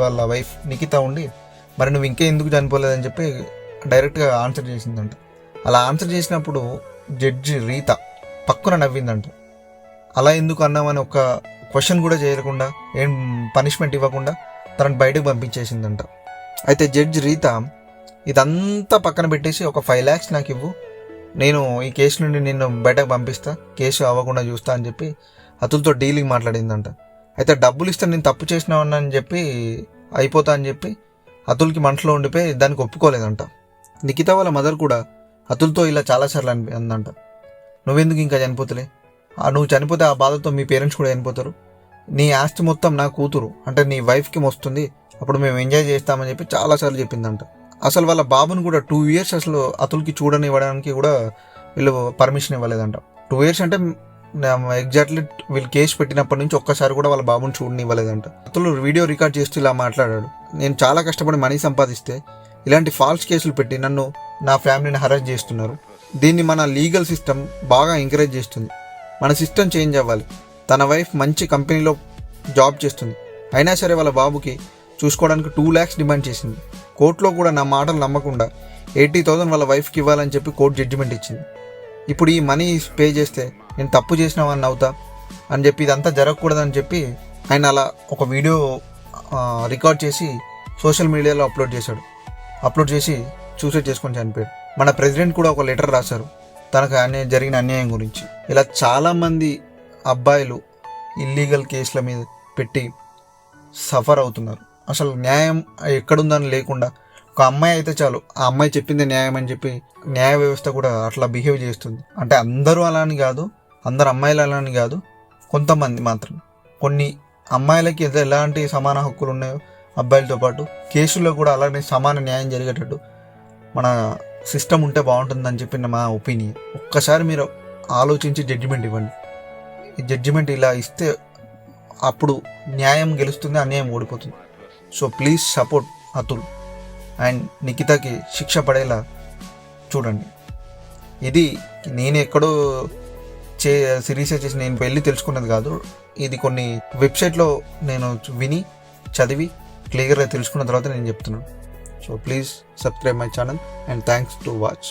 వాళ్ళ వైఫ్ నిఖిత ఉండి మరి నువ్వు ఇంకా ఎందుకు చనిపోలేదని చెప్పి డైరెక్ట్గా ఆన్సర్ చేసిందంట. అలా ఆన్సర్ చేసినప్పుడు జడ్జి రీత పక్కన నవ్విందంట. అలా ఎందుకు అన్నామని ఒక క్వశ్చన్ కూడా చేయకుండా ఏం పనిష్మెంట్ ఇవ్వకుండా తనని బయటకు పంపించేసిందంట. అయితే జడ్జి రీత ఇదంతా పక్కన పెట్టేసి ఒక 5 lakhs నాకు ఇవ్వు, నేను ఈ కేసు నుండి నిన్ను బయటకు పంపిస్తా, కేసు అవ్వకుండా చూస్తా అని చెప్పి అతులతో డీలింగ్ మాట్లాడిందంట. అయితే డబ్బులు ఇస్తే నేను తప్పు చేసినావని అని చెప్పి అయిపోతా అని చెప్పి అతుల్కి మనసులో ఉండిపోయి దానికి ఒప్పుకోలేదంట. నిఖిత వాళ్ళ మదర్ కూడా అతుల్తో ఇలా చాలాసార్లు అందంట, నువ్వెందుకు ఇంకా చనిపోతులే, నువ్వు చనిపోతే ఆ బాధతో మీ పేరెంట్స్ కూడా చనిపోతారు, నీ ఆస్తి మొత్తం నా కూతురు అంటే నీ వైఫ్కి వస్తుంది, అప్పుడు మేము ఎంజాయ్ చేస్తామని చెప్పి చాలాసార్లు చెప్పిందంట. అసలు వాళ్ళ బాబుని కూడా 2 years అసలు అతుల్కి చూడనివ్వడానికి కూడా వీళ్ళు పర్మిషన్ ఇవ్వలేదంట. 2 years అంటే ఎగ్జాక్ట్లీ వీళ్ళు కేసు పెట్టినప్పటి నుంచి ఒక్కసారి కూడా వాళ్ళ బాబుని చూడనివ్వలేదంట. అతులు వీడియో రికార్డ్ చేస్తూ ఇలా మాట్లాడాడు, నేను చాలా కష్టపడి మనీ సంపాదిస్తే ఇలాంటి ఫాల్స్ కేసులు పెట్టి నన్ను నా ఫ్యామిలీని హరాస్ చేస్తున్నారు. దీన్ని మన లీగల్ సిస్టమ్ బాగా ఎంకరేజ్ చేస్తుంది. మన సిస్టమ్ చేంజ్ అవ్వాలి. తన వైఫ్ మంచి కంపెనీలో జాబ్ చేస్తుంది, అయినా సరే వాళ్ళ బాబుకి చూసుకోవడానికి 2 lakhs డిమాండ్ చేసింది. కోర్టులో కూడా నా మాటలు నమ్మకుండా 80,000 వాళ్ళ వైఫ్కి ఇవ్వాలని చెప్పి కోర్టు జడ్జిమెంట్ ఇచ్చింది. ఇప్పుడు ఈ మనీ పే చేస్తే నేను తప్పు చేసినావని అవుతా అని చెప్పి ఇదంతా జరగకూడదని చెప్పి ఆయన అలా ఒక వీడియో రికార్డ్ చేసి సోషల్ మీడియాలో అప్లోడ్ చేసి సూసైడ్ చేసుకొని చనిపోయాడు. మన ప్రెసిడెంట్ కూడా ఒక లెటర్ రాశారు తనకు జరిగిన అన్యాయం గురించి. ఇలా చాలామంది అబ్బాయిలు ఇల్లీగల్ కేసుల మీద పెట్టి సఫర్ అవుతున్నారు. అసలు న్యాయం ఎక్కడుందని లేకుండా ఒక అమ్మాయి అయితే చాలు, ఆ అమ్మాయి చెప్పింది న్యాయం అని చెప్పి న్యాయ వ్యవస్థ కూడా అట్లా బిహేవ్ చేస్తుంది. అంటే అందరూ అలా అని కాదు, అందరు అమ్మాయిలు అలా అని కాదు, కొంతమంది మాత్రం. కొన్ని అమ్మాయిలకి ఎలాంటి సమాన హక్కులు ఉన్నాయో అబ్బాయిలతో పాటు కేసుల్లో కూడా అలానే సమాన న్యాయం జరిగేటట్టు మన సిస్టమ్ ఉంటే బాగుంటుందని చెప్పి మా ఒపీనియన్. ఒక్కసారి మీరు ఆలోచించి జడ్జిమెంట్ ఇవ్వండి. ఈ జడ్జిమెంట్ ఇలా ఇస్తే అప్పుడు న్యాయం గెలుస్తుంది, అన్యాయం ఓడిపోతుంది. So please support Atul and నిఖితకి శిక్ష పడేలా చూడండి. ఇది నేను ఎక్కడో రీసెర్చ్ చేసి నేను వెళ్ళి తెలుసుకున్నది కాదు, ఇది కొన్ని వెబ్సైట్లో నేను విని చదివి క్లియర్గా తెలుసుకున్న తర్వాత నేను చెప్తున్నాను. So please subscribe my channel and thanks to watch.